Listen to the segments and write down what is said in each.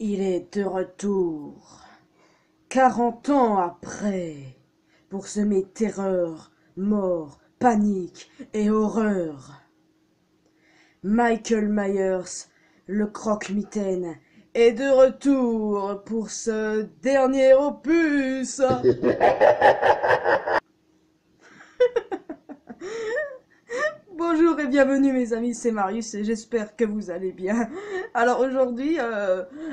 Il est de retour, 40 ans après, pour semer terreur, mort, panique et horreur. Michael Myers, le croque-mitaine, est de retour pour ce dernier opus. Bonjour et bienvenue mes amis, c'est Marius et j'espère que vous allez bien. Alors aujourd'hui,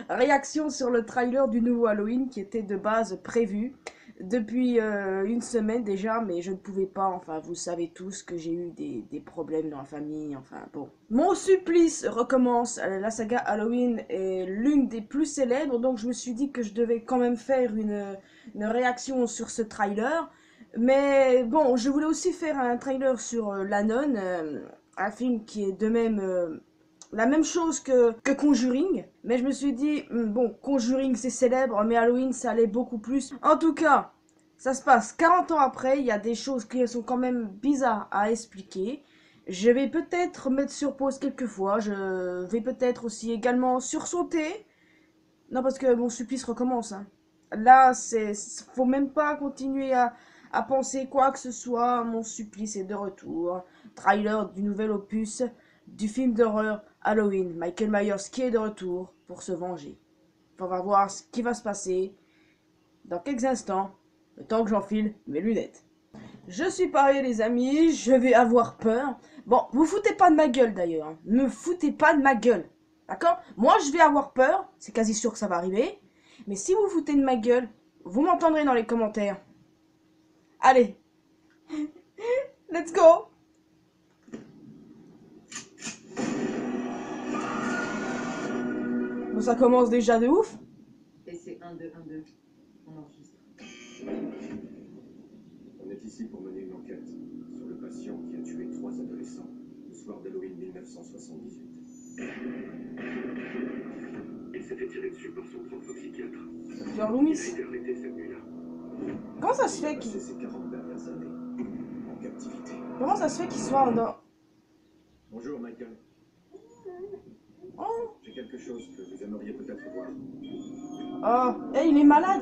réaction sur le trailer du nouveau Halloween qui était de base prévu depuis une semaine déjà, mais je ne pouvais pas, enfin vous savez tous que j'ai eu des problèmes dans la famille, enfin bon. Mon supplice recommence, la saga Halloween est l'une des plus célèbres, donc je me suis dit que je devais quand même faire une réaction sur ce trailer. Mais bon, je voulais aussi faire un trailer sur La Nonne, un film qui est de même la même chose que Conjuring. Mais je me suis dit, bon, Conjuring c'est célèbre, mais Halloween ça allait beaucoup plus. En tout cas, ça se passe 40 ans après, il y a des choses qui sont quand même bizarres à expliquer. Je vais peut-être mettre sur pause quelques fois, je vais peut-être aussi également sursauter. Non, parce que mon supplice recommence, hein. Là, faut même pas continuer à penser quoi que ce soit. Mon supplice est de retour. Trailer du nouvel opus du film d'horreur Halloween. Michael Myers qui est de retour pour se venger. On va voir ce qui va se passer dans quelques instants, le temps que j'enfile mes lunettes. Je suis paré, les amis, je vais avoir peur. Bon, vous foutez pas de ma gueule d'ailleurs, hein. Ne foutez pas de ma gueule. D'accord? Moi, je vais avoir peur, c'est quasi sûr que ça va arriver. Mais si vous foutez de ma gueule, vous m'entendrez dans les commentaires. Allez, let's go! Bon, ça commence déjà de ouf. Et c'est 1, 2, 1, 2. On enregistre. On est ici pour mener une enquête sur le patient qui a tué 3 adolescents le soir d'Halloween 1978. Il s'était tiré dessus par son propre psychiatre. Docteur Il a Loomis. été arrêté cette nuit-là. Comment ça se Il a fait passé qu'il ses 40 dernières années en captivité. Comment ça se fait qu'il soit dans... Bonjour Michael, Oh, j'ai quelque chose que vous aimeriez peut-être voir. oh, il est malade.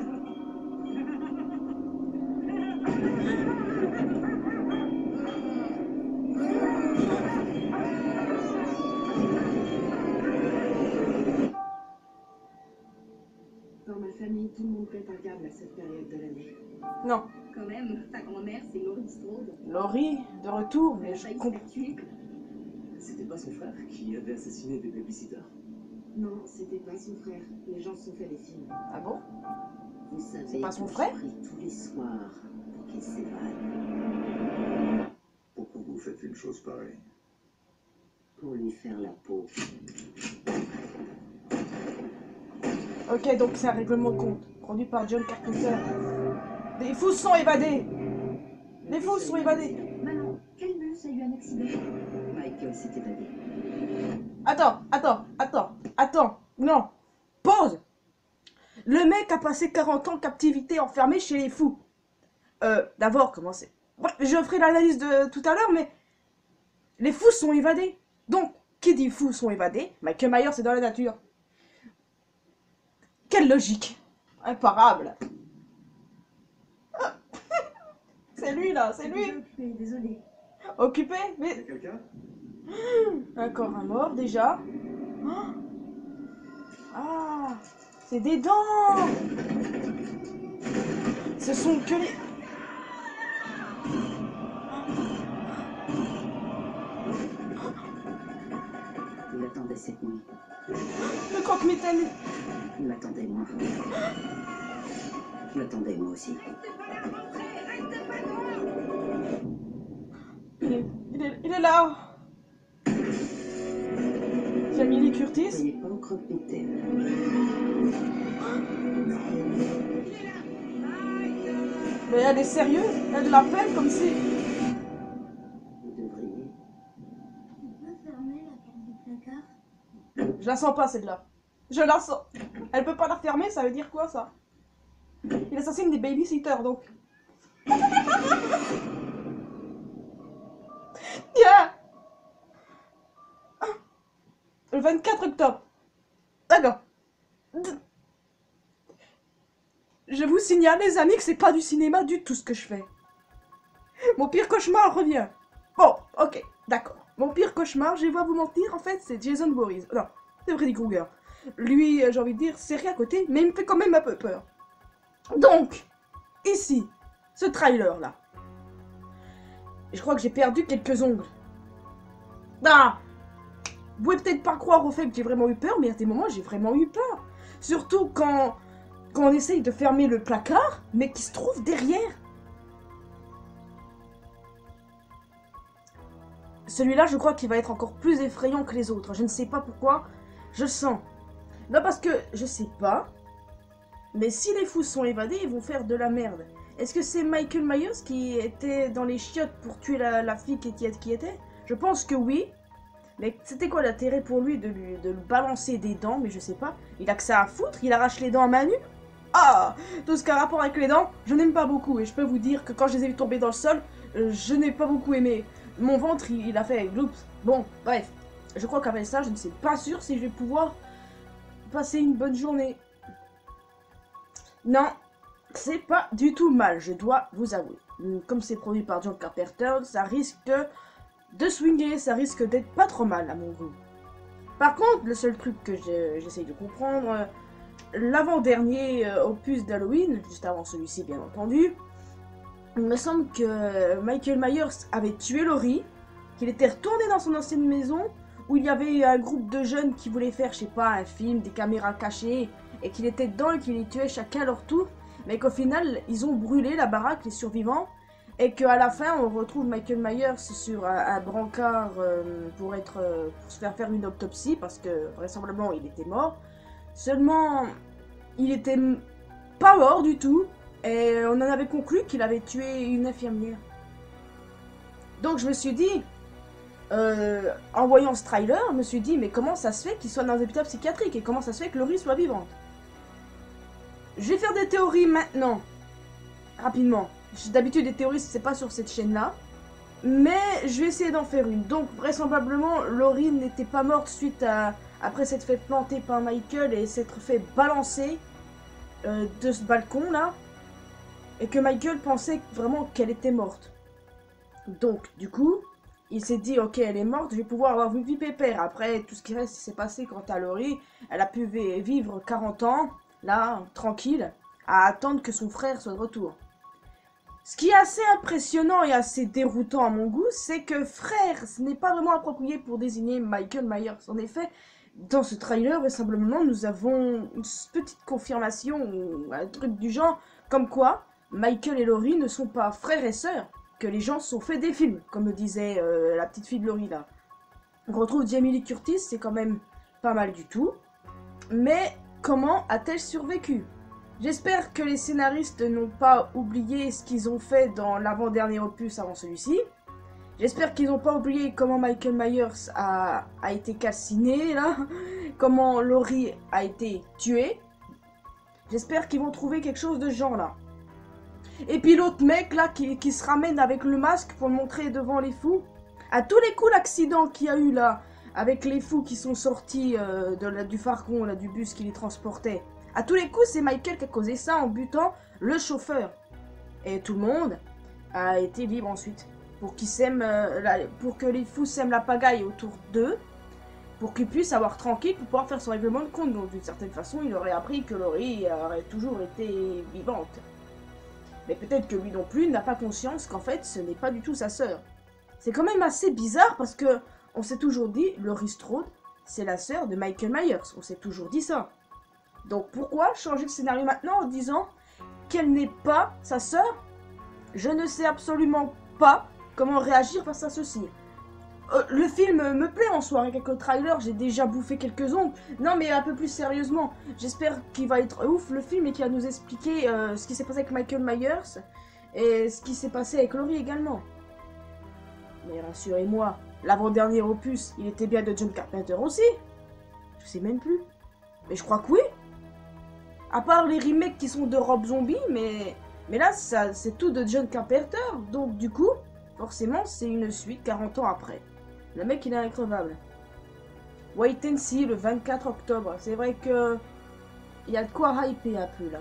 Dans ma famille, tout le monde pète un câble à cette période de l'année. Non, Quand même, ta grand-mère, c'est Laurie Strode. Laurie, de retour, Elle mais a je failli se comprends. faire tuer. C'était pas son frère qui avait assassiné des babysitters? Non, c'était pas son frère. Les gens se sont fait des films. Ah bon? Vous savez, C'est pas son que frère? je prie tous les soirs pour qu'il s'évade. Pourquoi vous faites une chose pareille? Pour lui faire la peau. Ok, donc c'est un règlement de compte, produit par John Carpenter. Les fous sont évadés. Les fous sont évadés. Maman, quel bus a eu un accident? Michael s'est évadé. Attends. Non. Pause. Le mec a passé 40 ans en captivité enfermé chez les fous. D'abord, comment c'est... Ouais, je ferai l'analyse de tout à l'heure, mais... Les fous sont évadés. Donc, qui dit fous sont évadés? Michael Myers c'est dans la nature. Quelle logique. Imparable. C'est lui là, c'est lui. Occupée, désolée. Occupé, Il y a mais... quelqu'un? Encore un mort déjà. Oh. Ah, c'est des dents. Ce sont que les... Il attendait cette nuit. Le croque-mitaine. Il m'attendait, moi. Je l'attendais, moi aussi. Il est là. Jamie Lee Curtis. Soyez pas au croque-mitaine. Mais elle est sérieuse. Elle l'appelle comme si... Vous devriez. Tu peux fermer la porte du placard? Je la sens pas celle-là. Je la sens. Elle peut pas la fermer, ça veut dire quoi ça? Il assassine des babysitters donc. Tiens. Le 24 octobre. D'accord. Je vous signale, les amis, que c'est pas du cinéma du tout ce que je fais. Mon pire cauchemar revient. Bon, ok, d'accord. Mon pire cauchemar, je vais pas vous mentir, en fait, c'est Jason Voorhees. Non, c'est Freddy Krueger. Lui, j'ai envie de dire, c'est rien à côté, mais il me fait quand même un peu peur. Donc, ici, ce trailer-là. Je crois que j'ai perdu quelques ongles. Ah! Vous pouvez peut-être pas croire au fait que j'ai vraiment eu peur, mais à des moments, j'ai vraiment eu peur. Surtout quand on essaye de fermer le placard, mais qui se trouve derrière. Celui-là, je crois qu'il va être encore plus effrayant que les autres. Je ne sais pas pourquoi, je sens. Non, parce que, je sais pas, mais si les fous sont évadés, ils vont faire de la merde. Est-ce que c'est Michael Myers qui était dans les chiottes pour tuer la fille qui était? Je pense que oui. Mais c'était quoi l'intérêt pour lui de le balancer des dents? Mais je sais pas. Il a que ça à foutre, il arrache les dents à main nue. Ah! Tout ce qui a rapport avec les dents, je n'aime pas beaucoup. Et je peux vous dire que quand je les ai vus tomber dans le sol, je n'ai pas beaucoup aimé. Mon ventre, il a fait gloups. Bon, bref. Je crois qu'avec ça, je ne suis pas sûre si je vais pouvoir passer une bonne journée. Non, c'est pas du tout mal, je dois vous avouer. Comme c'est produit par John Carpenter, ça risque de swinger, ça risque d'être pas trop mal à mon goût. Par contre, le seul truc que j'essaye de comprendre, l'avant-dernier opus d'Halloween, juste avant celui-ci bien entendu, il me semble que Michael Myers avait tué Laurie, qu'il était retourné dans son ancienne maison, où il y avait un groupe de jeunes qui voulaient faire, je sais pas, un film, des caméras cachées, et qu'il était dedans et qu'il les tuait chacun à leur tour, mais qu'au final, ils ont brûlé la baraque, les survivants, et qu'à la fin, on retrouve Michael Myers sur un brancard pour se faire une autopsie, parce que vraisemblablement, il était mort. Seulement, il était pas mort du tout, et on en avait conclu qu'il avait tué une infirmière. Donc je me suis dit, en voyant ce trailer, je me suis dit, mais comment ça se fait qu'il soit dans un hôpital psychiatrique, et comment ça se fait que Laurie soit vivante? Je vais faire des théories maintenant, rapidement. D'habitude, les théories, c'est pas sur cette chaîne-là. Mais je vais essayer d'en faire une. Donc, vraisemblablement, Laurie n'était pas morte après s'être fait planter par Michael et s'être fait balancer de ce balcon-là. Et que Michael pensait vraiment qu'elle était morte. Donc, du coup, il s'est dit, ok, elle est morte, je vais pouvoir avoir une vie pépère. Après, tout ce qui reste s'est passé quant à Laurie. Elle a pu vivre 40 ans, là, tranquille, à attendre que son frère soit de retour. Ce qui est assez impressionnant et assez déroutant à mon goût, c'est que frère, ce n'est pas vraiment approprié pour désigner Michael Myers. En effet, dans ce trailer, vraisemblablement, nous avons une petite confirmation, ou un truc du genre, comme quoi Michael et Laurie ne sont pas frères et sœurs, que les gens se sont fait des films, comme me disait la petite fille de Laurie là. On retrouve Jamie Lee Curtis, c'est quand même pas mal du tout. Mais comment a-t-elle survécu ? J'espère que les scénaristes n'ont pas oublié ce qu'ils ont fait dans l'avant-dernier opus avant celui-ci. J'espère qu'ils n'ont pas oublié comment Michael Myers a été calciné, là. Comment Laurie a été tuée. J'espère qu'ils vont trouver quelque chose de ce genre-là. Et puis l'autre mec, là, qui se ramène avec le masque pour le montrer devant les fous. À tous les coups, l'accident qu'il y a eu, là, avec les fous qui sont sortis du fargon, là, du bus qui les transportait. À tous les coups, c'est Michael qui a causé ça en butant le chauffeur. Et tout le monde a été libre ensuite. Pour que les fous sèment la pagaille autour d'eux. Pour qu'ils puissent avoir tranquille pour pouvoir faire son règlement de compte. Donc d'une certaine façon, il aurait appris que Laurie aurait toujours été vivante. Mais peut-être que lui non plus n'a pas conscience qu'en fait, ce n'est pas du tout sa sœur. C'est quand même assez bizarre parce que on s'est toujours dit, Laurie Strode, c'est la sœur de Michael Myers. On s'est toujours dit ça. Donc pourquoi changer le scénario maintenant en disant qu'elle n'est pas sa sœur? Je ne sais absolument pas comment réagir face à ceci. Le film me plaît en soi, avec quelques trailers, j'ai déjà bouffé quelques ongles. Non mais un peu plus sérieusement, j'espère qu'il va être ouf le film et qu'il va nous expliquer ce qui s'est passé avec Michael Myers et ce qui s'est passé avec Laurie également. Mais rassurez-moi, l'avant-dernier opus, il était bien de John Carpenter aussi. Je sais même plus. Mais je crois que oui. À part les remakes qui sont de Rob Zombie, mais là, c'est tout de John Carpenter. Donc, du coup, forcément, c'est une suite 40 ans après. Le mec, il est increvable. Wait and See, le 24 octobre. C'est vrai que il y a de quoi hyper un peu là.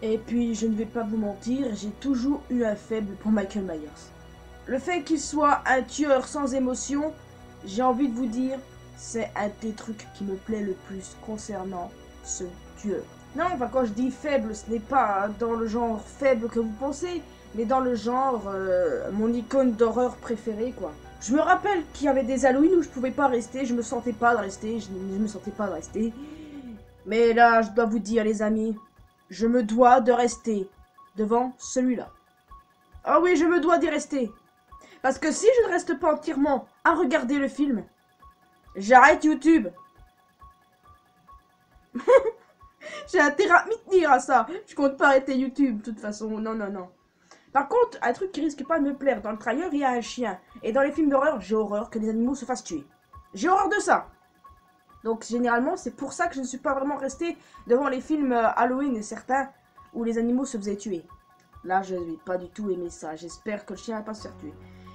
Et puis, je ne vais pas vous mentir, j'ai toujours eu un faible pour Michael Myers. Le fait qu'il soit un tueur sans émotion, j'ai envie de vous dire, c'est un des trucs qui me plaît le plus concernant ce tueur. Non, enfin quand je dis faible, ce n'est pas dans le genre faible que vous pensez, mais dans le genre mon icône d'horreur préférée quoi. Je me rappelle qu'il y avait des Halloween où je pouvais pas rester, je me sentais pas de rester, je me sentais pas de rester. Mais là, je dois vous dire les amis, je me dois de rester devant celui-là. Ah oui, je me dois d'y rester. Parce que si je ne reste pas entièrement à regarder le film, j'arrête YouTube. J'ai intérêt à m'y tenir à ça. Je compte pas arrêter YouTube, de toute façon. Non, non, non. Par contre, un truc qui risque pas de me plaire. Dans le trailer, il y a un chien. Et dans les films d'horreur, j'ai horreur que les animaux se fassent tuer. J'ai horreur de ça. Donc, généralement, c'est pour ça que je ne suis pas vraiment restée devant les films Halloween et certains où les animaux se faisaient tuer. Là, je vais pas du tout aimer ça. J'espère que le chien va pas se faire tuer.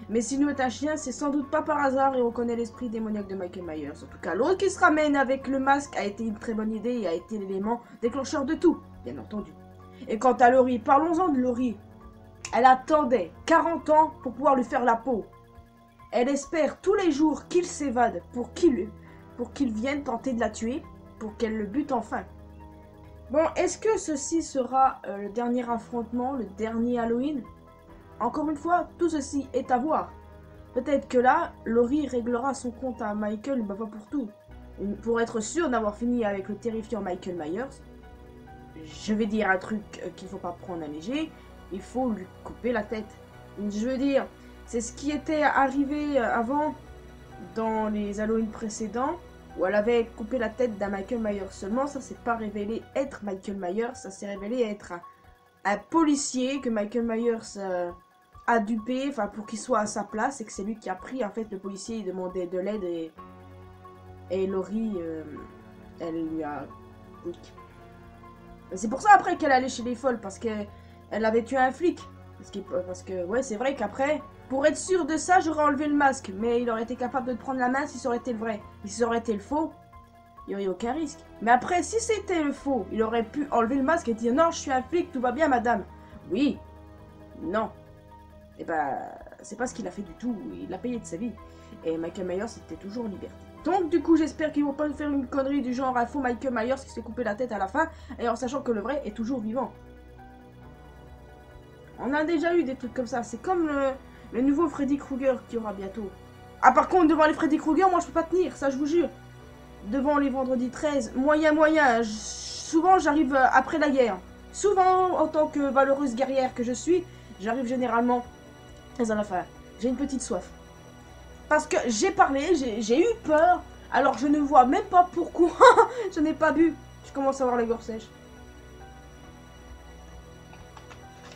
Mais si nous est un chien, c'est sans doute pas par hasard et on connaît l'esprit démoniaque de Michael Myers. En tout cas, l'autre qui se ramène avec le masque a été une très bonne idée et a été l'élément déclencheur de tout, bien entendu. Et quant à Laurie, parlons-en de Laurie. Elle attendait 40 ans pour pouvoir lui faire la peau. Elle espère tous les jours qu'il s'évade pour qu'il vienne tenter de la tuer, pour qu'elle le bute enfin. Bon, est-ce que ceci sera le dernier affrontement, le dernier Halloween ? Encore une fois, tout ceci est à voir. Peut-être que là, Laurie réglera son compte à Michael, bah pas pour tout. Pour être sûr d'avoir fini avec le terrifiant Michael Myers, je vais dire un truc qu'il faut pas prendre à léger, il faut lui couper la tête. Je veux dire, c'est ce qui était arrivé avant dans les Halloween précédents, où elle avait coupé la tête d'un Michael Myers. Seulement, ça s'est pas révélé être Michael Myers, ça s'est révélé être un policier que Michael Myers a dupé, enfin pour qu'il soit à sa place, et que c'est lui qui a pris, en fait, le policier, il demandait de l'aide, et Laurie, elle lui a... Oui. C'est pour ça, après, qu'elle allait chez les folles, parce qu'elle avait tué un flic. Parce que ouais, c'est vrai qu'après, pour être sûr de ça, j'aurais enlevé le masque, mais il aurait été capable de prendre la main si ça aurait été le vrai. Et si ça aurait été le faux, il n'y aurait aucun risque. Mais après, si c'était le faux, il aurait pu enlever le masque et dire « Non, je suis un flic, tout va bien, madame. » Oui. Non. Et bah, c'est pas ce qu'il a fait du tout. Il a payé de sa vie. Et Michael Myers était toujours en liberté. Donc, du coup, j'espère qu'ils vont pas nous faire une connerie du genre un faux Michael Myers qui se fait couper la tête à la fin, et en sachant que le vrai est toujours vivant. On a déjà eu des trucs comme ça. C'est comme le nouveau Freddy Krueger qui aura bientôt. Ah, par contre, devant les Freddy Krueger, moi, je peux pas tenir. Ça, je vous jure. Devant les vendredis 13, moyen. Souvent, j'arrive après la guerre. Souvent, en tant que valeureuse guerrière que je suis, j'arrive généralement très à la fin. J'ai une petite soif. Parce que j'ai parlé, j'ai eu peur. Alors, je ne vois même pas pourquoi je n'ai pas bu. Je commence à avoir la gorge sèche.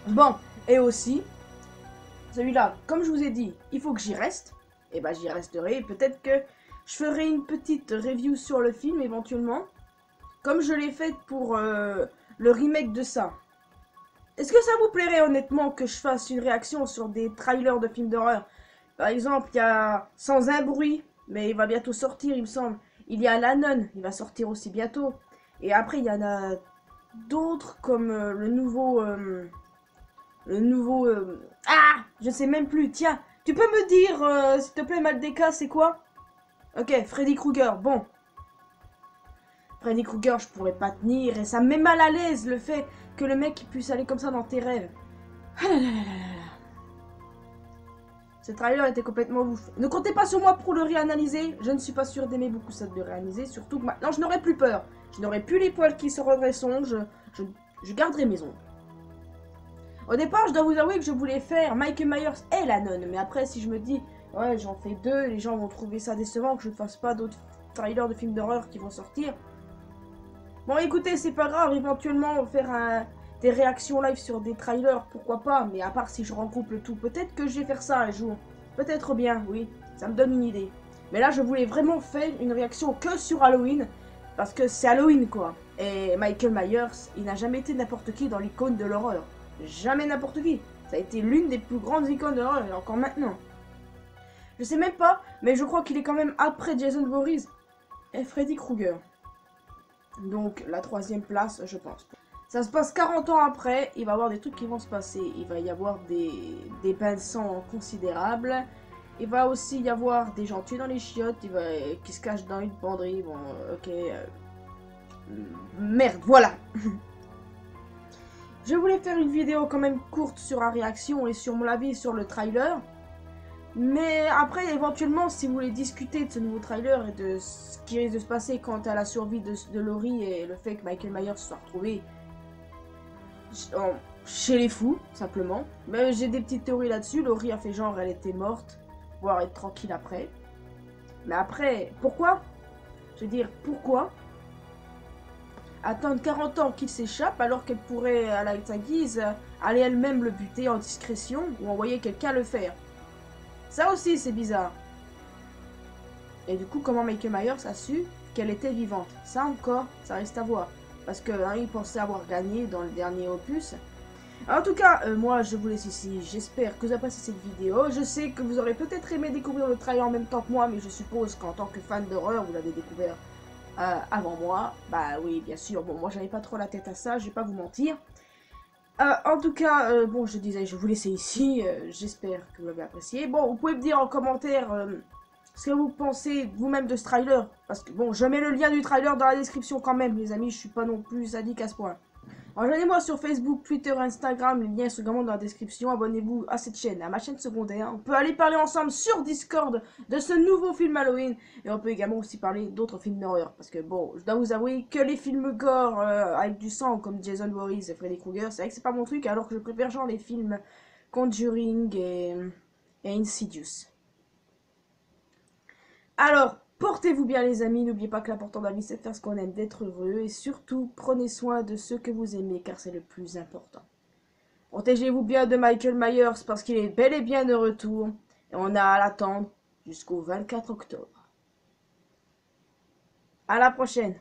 Bon, et aussi, celui-là, comme je vous ai dit, il faut que j'y reste. Et bah, j'y resterai. Peut-être que je ferai une petite review sur le film, éventuellement. Comme je l'ai fait pour le remake de ça. Est-ce que ça vous plairait, honnêtement, que je fasse une réaction sur des trailers de films d'horreur? Par exemple, il y a Sans un bruit, mais il va bientôt sortir, il me semble. Il y a La Nonne, il va sortir aussi bientôt. Et après, il y en a d'autres, comme le nouveau... Ah, je sais même plus. Tiens, tu peux me dire, s'il te plaît, Maldeka, c'est quoi? Ok, Freddy Krueger, bon. Freddy Krueger, je pourrais pas tenir. Et ça me met mal à l'aise, le fait que le mec puisse aller comme ça dans tes rêves. Ah là là là là là. Ce trailer était complètement ouf. Ne comptez pas sur moi pour le réanalyser. Je ne suis pas sûre d'aimer beaucoup ça de le réanalyser. Surtout que maintenant, je n'aurai plus peur. Je n'aurai plus les poils qui se redresseront. Je garderai mes ongles. Au départ, je dois vous avouer que je voulais faire Michael Myers et La Nonne. Mais après, si je me dis, ouais, j'en fais deux, les gens vont trouver ça décevant que je ne fasse pas d'autres trailers de films d'horreur qui vont sortir. Bon, écoutez, c'est pas grave. Éventuellement, on va faire des réactions live sur des trailers, pourquoi pas. Mais à part si je regroupe le tout, peut-être que je vais faire ça un jour. Peut-être bien, oui. Ça me donne une idée. Mais là, je voulais vraiment faire une réaction que sur Halloween. Parce que c'est Halloween, quoi. Et Michael Myers, il n'a jamais été n'importe qui dans l'icône de l'horreur. Jamais n'importe qui. Ça a été l'une des plus grandes icônes d'horreur, et encore maintenant. Je sais même pas, mais je crois qu'il est quand même après Jason Voorhees et Freddy Krueger. Donc la 3e place, je pense. Ça se passe 40 ans après, il va y avoir des trucs qui vont se passer. Il va y avoir des bains de sang considérables. Il va aussi y avoir des gens tués dans les chiottes, qui se cachent dans une penderie. Bon, ok. Merde, voilà. Je voulais faire une vidéo quand même courte sur la réaction et sur mon avis sur le trailer. Mais après, éventuellement, si vous voulez discuter de ce nouveau trailer et de ce qui risque de se passer quant à la survie de Laurie et le fait que Michael Myers soit retrouvé chez les fous, simplement. Mais j'ai des petites théories là-dessus. Laurie a fait genre elle était morte, voire être tranquille après. Mais après, pourquoi? Je veux dire, pourquoi attendre 40 ans qu'il s'échappe alors qu'elle pourrait, à sa guise, aller elle-même le buter en discrétion ou envoyer quelqu'un le faire? Ça aussi, c'est bizarre. Et du coup, comment Michael Myers a su qu'elle était vivante? Ça encore, ça reste à voir. Parce que il pensait avoir gagné dans le dernier opus. En tout cas, moi, je vous laisse ici. J'espère que vous avez apprécié cette vidéo. Je sais que vous aurez peut-être aimé découvrir le trailer en même temps que moi, mais je suppose qu'en tant que fan d'horreur, vous l'avez découvert avant moi. Bah oui, bien sûr. Bon, moi, j'avais pas trop la tête à ça, je vais pas vous mentir. En tout cas, bon, je disais, je vous laisse ici. J'espère que vous l'avez apprécié. Bon, vous pouvez me dire en commentaire ce que vous pensez vous-même de ce trailer. Parce que, bon, je mets le lien du trailer dans la description quand même, les amis. Je suis pas non plus sadique à ce point. Rejoignez-moi sur Facebook, Twitter, Instagram. Les liens sont également dans la description. Abonnez-vous à cette chaîne, à ma chaîne secondaire. On peut aller parler ensemble sur Discord de ce nouveau film Halloween. Et on peut également aussi parler d'autres films d'horreur. Parce que, bon, je dois vous avouer que les films gore avec du sang, comme Jason Voorhees et Freddy Krueger, c'est vrai que c'est pas mon truc. Alors que je préfère genre les films Conjuring et Insidious. Alors, portez-vous bien les amis, n'oubliez pas que l'important dans la vie c'est de faire ce qu'on aime, d'être heureux et surtout prenez soin de ceux que vous aimez car c'est le plus important. Protégez-vous bien de Michael Myers parce qu'il est bel et bien de retour et on a à l'attendre jusqu'au 24 octobre. À la prochaine.